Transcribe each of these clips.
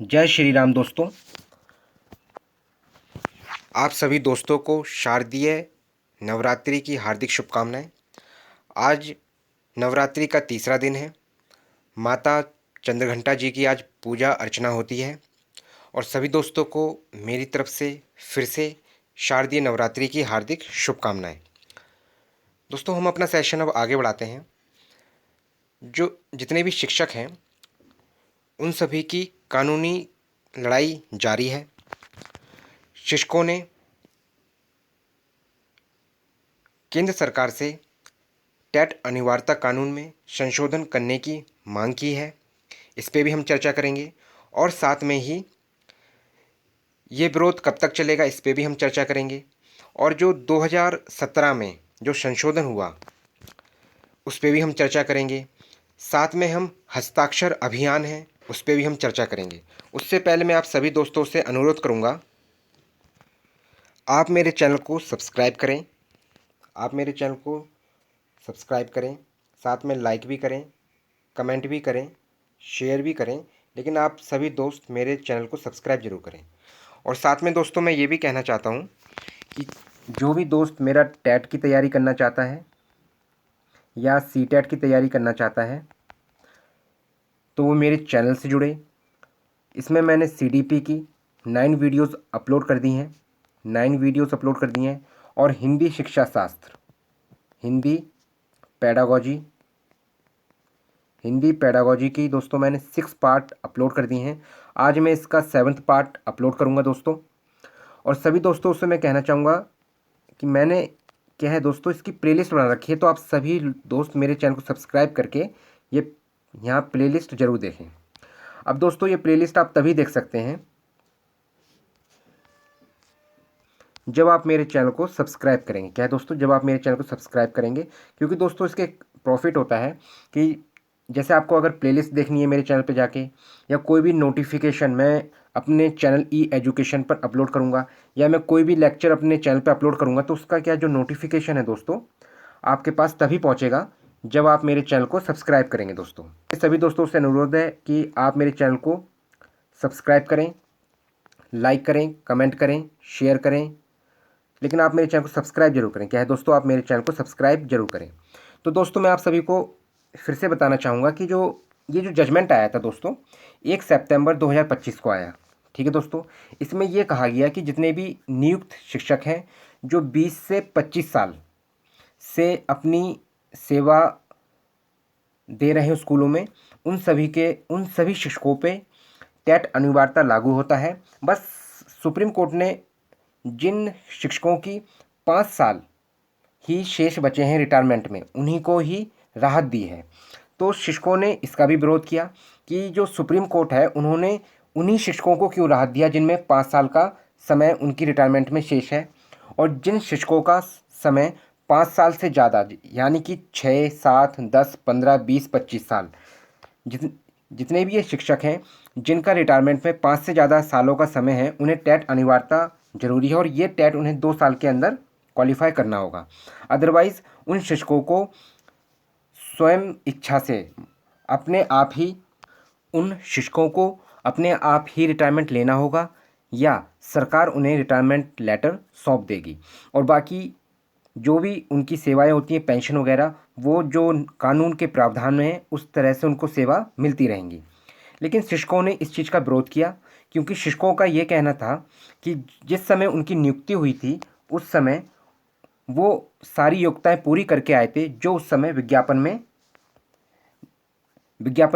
जय श्री राम दोस्तों। आप सभी दोस्तों को शारदीय नवरात्रि की हार्दिक शुभकामनाएं। आज नवरात्रि का तीसरा दिन है। माता चंद्रघंटा जी की आज पूजा अर्चना होती है और सभी दोस्तों को मेरी तरफ से फिर से शारदीय नवरात्रि की हार्दिक शुभकामनाएं। दोस्तों, हम अपना सेशन अब आगे बढ़ाते हैं। जो जितने भी शिक्षक हैं उन सभी की कानूनी लड़ाई जारी है। शिक्षकों ने केंद्र सरकार से टेट अनिवार्यता कानून में संशोधन करने की मांग की है। इस पे भी हम चर्चा करेंगे और साथ में ही ये विरोध कब तक चलेगा इस पे भी हम चर्चा करेंगे। और जो 2017 में जो संशोधन हुआ उस पे भी हम चर्चा करेंगे। साथ में हम हस्ताक्षर अभियान है उस पे भी हम चर्चा करेंगे। उससे पहले मैं आप सभी दोस्तों से अनुरोध करूँगा, आप मेरे चैनल को सब्सक्राइब करें। आप मेरे चैनल को सब्सक्राइब करें, साथ में लाइक भी करें, कमेंट भी करें, शेयर भी करें। लेकिन आप सभी दोस्त मेरे चैनल को सब्सक्राइब जरूर करें। और साथ में दोस्तों मैं ये भी कहना चाहता हूँ कि जो भी दोस्त मेरा टेट की तैयारी करना चाहता है या सी टेट की तैयारी करना चाहता है तो वो मेरे चैनल से जुड़े। इसमें मैंने CDP की 9 वीडियोज़ अपलोड कर दी हैं 9 वीडियोज़ अपलोड कर दी हैं। और हिंदी शिक्षा शास्त्र, हिंदी पेडागॉजी हिंदी पेडागॉजी की दोस्तों मैंने 6 पार्ट अपलोड कर दिए हैं। आज मैं इसका 7th पार्ट अपलोड करूंगा दोस्तों। और सभी दोस्तों से मैं कहना चाहूँगा कि मैंने क्या है दोस्तों, इसकी प्लेलिस्ट बना रखी है, तो आप सभी दोस्त मेरे चैनल को सब्सक्राइब करके ये यहाँ प्लेलिस्ट ज़रूर देखें। अब दोस्तों ये प्लेलिस्ट आप तभी देख सकते हैं जब आप मेरे चैनल को सब्सक्राइब करेंगे। क्या है दोस्तों, जब आप मेरे चैनल को सब्सक्राइब करेंगे, क्योंकि दोस्तों इसके प्रॉफिट होता है कि जैसे आपको अगर प्लेलिस्ट देखनी है मेरे चैनल पे जाके, या कोई भी नोटिफिकेशन मैं अपने चैनल एजुकेशन पर अपलोड करूँगा, या मैं कोई भी लेक्चर अपने चैनल पे अपलोड करूँगा, तो उसका क्या जो नोटिफिकेशन है दोस्तों आपके पास तभी पहुँचेगा जब आप मेरे चैनल को सब्सक्राइब करेंगे। दोस्तों सभी दोस्तों से अनुरोध है कि आप मेरे चैनल को सब्सक्राइब करें, लाइक करें, कमेंट करें, शेयर करें, लेकिन आप मेरे चैनल को सब्सक्राइब जरूर करें। क्या है दोस्तों, आप मेरे चैनल को सब्सक्राइब जरूर करें। तो दोस्तों मैं आप सभी को फिर से बताना चाहूँगा कि ये जो जजमेंट आया था दोस्तों 1 सितंबर 2025 को आया। ठीक है दोस्तों, इसमें यह कहा गया कि जितने भी नियुक्त शिक्षक हैं जो 20 से 25 साल से अपनी सेवा दे रहे हैं स्कूलों में, उन सभी शिक्षकों पे टेट अनिवार्यता लागू होता है। बस सुप्रीम कोर्ट ने जिन शिक्षकों की 5 साल ही शेष बचे हैं रिटायरमेंट में, उन्हीं को ही राहत दी है। तो शिक्षकों ने इसका भी विरोध किया कि जो सुप्रीम कोर्ट है उन्होंने उन्हीं शिक्षकों को क्यों राहत दिया जिनमें 5 साल का समय उनकी रिटायरमेंट में शेष है, और जिन शिक्षकों का समय 5 साल से ज़्यादा, यानी कि 6, 7, 10, 15, 20, 25 साल, जितने भी ये शिक्षक हैं जिनका रिटायरमेंट में 5 से ज़्यादा सालों का समय है, उन्हें टेट अनिवार्यता जरूरी है। और ये टेट उन्हें 2 साल के अंदर क्वालिफाई करना होगा। अदरवाइज़ उन शिक्षकों को स्वयं इच्छा से अपने आप ही उन शिक्षकों को अपने आप ही रिटायरमेंट लेना होगा, या सरकार उन्हें रिटायरमेंट लेटर सौंप देगी। और बाकी जो भी उनकी सेवाएं होती हैं, पेंशन वगैरह, वो जो कानून के प्रावधान में है उस तरह से उनको सेवा मिलती रहेंगी। लेकिन शिक्षकों ने इस चीज़ का विरोध किया, क्योंकि शिक्षकों का ये कहना था कि जिस समय उनकी नियुक्ति हुई थी उस समय वो सारी योग्यताएं पूरी करके आए थे जो उस समय विज्ञापन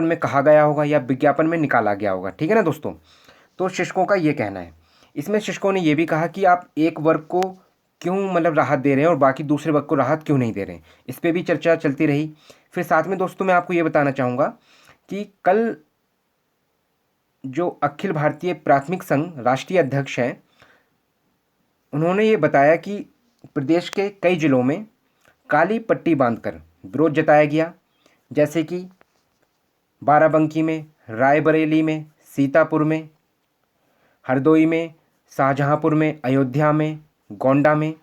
में कहा गया होगा या विज्ञापन में निकाला गया होगा। ठीक है ना दोस्तों, तो शिक्षकों का ये कहना है। इसमें शिक्षकों ने ये भी कहा कि आप एक वर्ग को क्यों मतलब राहत दे रहे हैं और बाकी दूसरे वर्ग को राहत क्यों नहीं दे रहे हैं, इस पर भी चर्चा चलती रही। फिर साथ में दोस्तों मैं आपको ये बताना चाहूँगा कि कल जो अखिल भारतीय प्राथमिक संघ राष्ट्रीय अध्यक्ष हैं, उन्होंने ये बताया कि प्रदेश के कई जिलों में काली पट्टी बांधकर विरोध जताया गया, जैसे कि बाराबंकी में, रायबरेली में, सीतापुर में, हरदोई में, शाहजहांपुर में, अयोध्या में, गोंडा में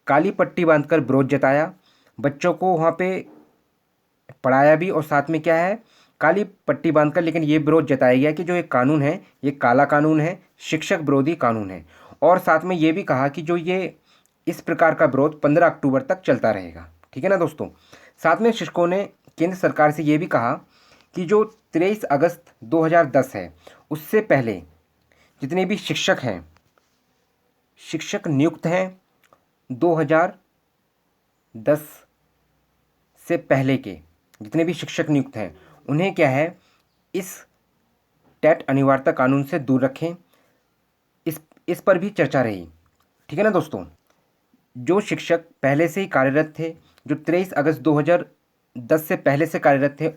काली पट्टी बांधकर विरोध जताया। बच्चों को वहाँ पे पढ़ाया भी, और साथ में क्या है काली पट्टी बांधकर, लेकिन ये विरोध जताया गया कि जो ये कानून है ये काला कानून है, शिक्षक विरोधी कानून है। और साथ में ये भी कहा कि जो ये इस प्रकार का विरोध 15 अक्टूबर तक चलता रहेगा। ठीक है ना दोस्तों। साथ में शिक्षकों ने केंद्र सरकार से ये भी कहा कि जो 23 अगस्त 2010 है उससे पहले जितने भी शिक्षक नियुक्त हैं 2010 से पहले के जितने भी शिक्षक नियुक्त हैं उन्हें क्या है, इस टेट अनिवार्यता कानून से दूर रखें। इस पर भी चर्चा रही। ठीक है ना दोस्तों। जो शिक्षक पहले से ही कार्यरत थे, जो 23 अगस्त 2010 से पहले से कार्यरत थे,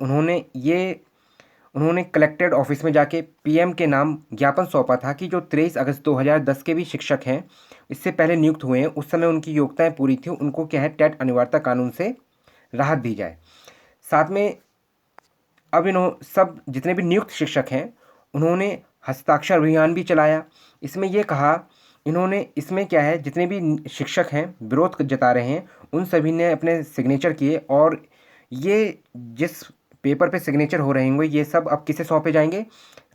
उन्होंने कलेक्टेड ऑफिस में जाके पीएम के नाम ज्ञापन सौंपा था कि जो 23 अगस्त 2010 के भी शिक्षक हैं, इससे पहले नियुक्त हुए हैं, उस समय उनकी योग्यताएं पूरी थी, उनको क्या है टेट अनिवार्यता कानून से राहत दी जाए। साथ में अब सब जितने भी नियुक्त शिक्षक हैं उन्होंने हस्ताक्षर अभियान भी चलाया। इसमें यह कहा इसमें क्या है, जितने भी शिक्षक हैं विरोध जता रहे हैं उन सभी ने अपने सिग्नेचर किए, और ये जिस पेपर पे सिग्नेचर हो रहे होंगे ये सब अब किसे सौंपे जाएंगे,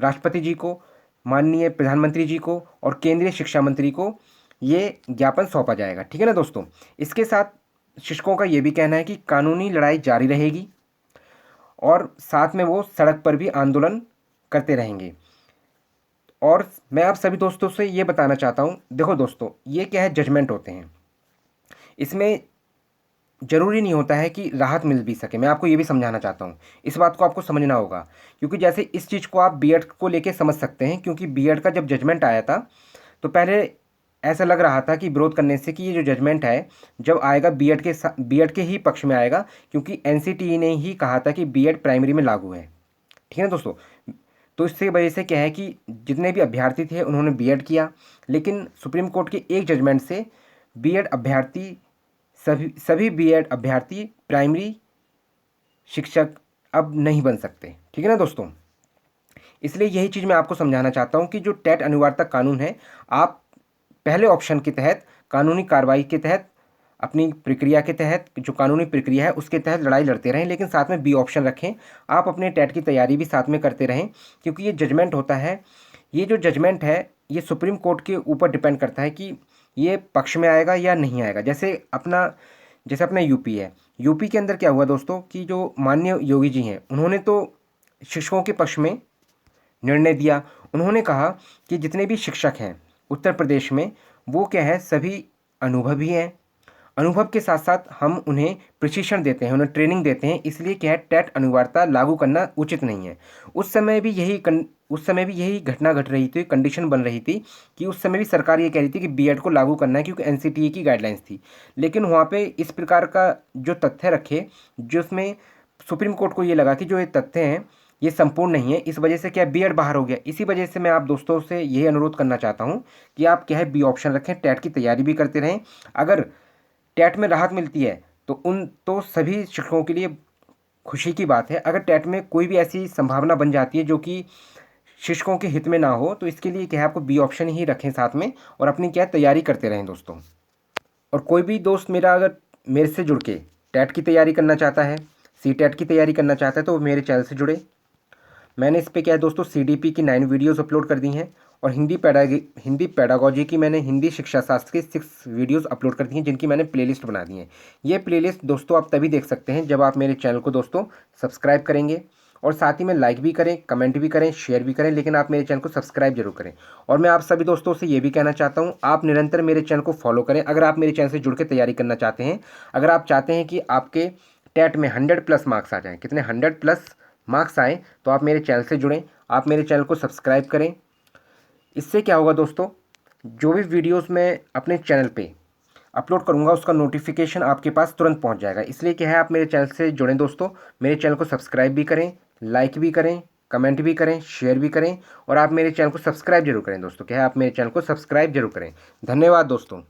राष्ट्रपति जी को, माननीय प्रधानमंत्री जी को और केंद्रीय शिक्षा मंत्री को ये ज्ञापन सौंपा जाएगा। ठीक है ना दोस्तों। इसके साथ शिक्षकों का ये भी कहना है कि कानूनी लड़ाई जारी रहेगी और साथ में वो सड़क पर भी आंदोलन करते रहेंगे। और मैं आप सभी दोस्तों से ये बताना चाहता हूँ, देखो दोस्तों ये क्या है, जजमेंट होते हैं, इसमें ज़रूरी नहीं होता है कि राहत मिल भी सके। मैं आपको ये भी समझाना चाहता हूँ, इस बात को आपको समझना होगा, क्योंकि जैसे इस चीज़ को आप बीएड को लेके समझ सकते हैं, क्योंकि बीएड का जब जजमेंट आया था तो पहले ऐसा लग रहा था कि विरोध करने से कि ये जो जजमेंट है जब आएगा बीएड के ही पक्ष में आएगा, क्योंकि एनसीटीई ने ही कहा था कि बीएड प्राइमरी में लागू है। ठीक है ना दोस्तों। तो इससे वजह से क्या है कि जितने भी अभ्यर्थी थे उन्होंने बीएड किया, लेकिन सुप्रीम कोर्ट के एक जजमेंट से बीएड अभ्यर्थी सभी बीएड अभ्यर्थी प्राइमरी शिक्षक अब नहीं बन सकते। ठीक है ना दोस्तों। इसलिए यही चीज़ मैं आपको समझाना चाहता हूँ कि जो टेट अनिवार्यता कानून है, आप पहले ऑप्शन के तहत कानूनी कार्रवाई के तहत अपनी प्रक्रिया के तहत जो कानूनी प्रक्रिया है उसके तहत लड़ाई लड़ते रहें, लेकिन साथ में बी ऑप्शन रखें। आप अपने टेट की तैयारी भी साथ में करते रहें, क्योंकि ये जजमेंट होता है, ये जो जजमेंट है ये सुप्रीम कोर्ट के ऊपर डिपेंड करता है कि ये पक्ष में आएगा या नहीं आएगा। जैसे अपना यूपी है, यूपी के अंदर क्या हुआ दोस्तों कि जो माननीय योगी जी हैं उन्होंने तो शिक्षकों के पक्ष में निर्णय दिया। उन्होंने कहा कि जितने भी शिक्षक हैं उत्तर प्रदेश में वो क्या है, सभी अनुभवी हैं, अनुभव के साथ साथ हम उन्हें प्रशिक्षण देते हैं, उन्हें ट्रेनिंग देते हैं, इसलिए क्या है टेट अनिवार्यता लागू करना उचित नहीं है। उस समय भी यही घटना घट रही थी, कंडीशन बन रही थी कि उस समय भी सरकार ये कह रही थी कि बीएड को लागू करना है, क्योंकि एनसीटीई की गाइडलाइंस थी। लेकिन वहाँ पे इस प्रकार का जो तथ्य रखे जिसमें सुप्रीम कोर्ट को ये लगा कि जो ये तथ्य हैं ये संपूर्ण नहीं है, इस वजह से क्या बीएड बाहर हो गया। इसी वजह से मैं आप दोस्तों से यही अनुरोध करना चाहता हूँ कि आप क्या है बी ऑप्शन रखें, टेट की तैयारी भी करते रहें। अगर टेट में राहत मिलती है तो सभी शिक्षकों के लिए खुशी की बात है। अगर टेट में कोई भी ऐसी संभावना बन जाती है जो कि शिक्षकों के हित में ना हो, तो इसके लिए क्या है आपको बी ऑप्शन ही रखें साथ में, और अपनी क्या तैयारी करते रहें दोस्तों। और कोई भी दोस्त अगर मेरे से जुड़ के टेट की तैयारी करना चाहता है, सी टेट की तैयारी करना चाहता है, तो मेरे चैनल से जुड़े। मैंने इस पर क्या है दोस्तों सीडीपी की 9 वीडियोस अपलोड कर दी हैं, और हिंदी पैडागोजी की मैंने हिंदी शिक्षा शास्त्र की 6 वीडियोस अपलोड कर दी हैं, जिनकी मैंने प्लेलिस्ट बना दी है। ये प्लेलिस्ट दोस्तों आप तभी देख सकते हैं जब आप मेरे चैनल को दोस्तों सब्सक्राइब करेंगे, और साथ ही में लाइक भी करें, कमेंट भी करें, शेयर भी करें, लेकिन आप मेरे चैनल को सब्सक्राइब जरूर करें। और मैं आप सभी दोस्तों से ये भी कहना चाहता हूँ, आप निरंतर मेरे चैनल को फॉलो करें। अगर आप मेरे चैनल से जुड़ के तैयारी करना चाहते हैं, अगर आप चाहते हैं कि आपके टेट में 100+ मार्क्स आ जाएँ, कितने 100+ मार्क्स आए, तो आप मेरे चैनल से जुड़ें, आप मेरे चैनल को सब्सक्राइब करें। इससे क्या होगा दोस्तों, जो भी वीडियोस मैं अपने चैनल पे अपलोड करूंगा उसका नोटिफिकेशन आपके पास तुरंत पहुंच जाएगा। इसलिए क्या है आप मेरे चैनल से जुड़ें दोस्तों, मेरे चैनल को सब्सक्राइब भी करें, लाइक भी करें, कमेंट भी करें, शेयर भी करें, और आप मेरे चैनल को सब्सक्राइब जरूर करें दोस्तों। क्या है आप मेरे चैनल को सब्सक्राइब जरूर करें। धन्यवाद दोस्तों।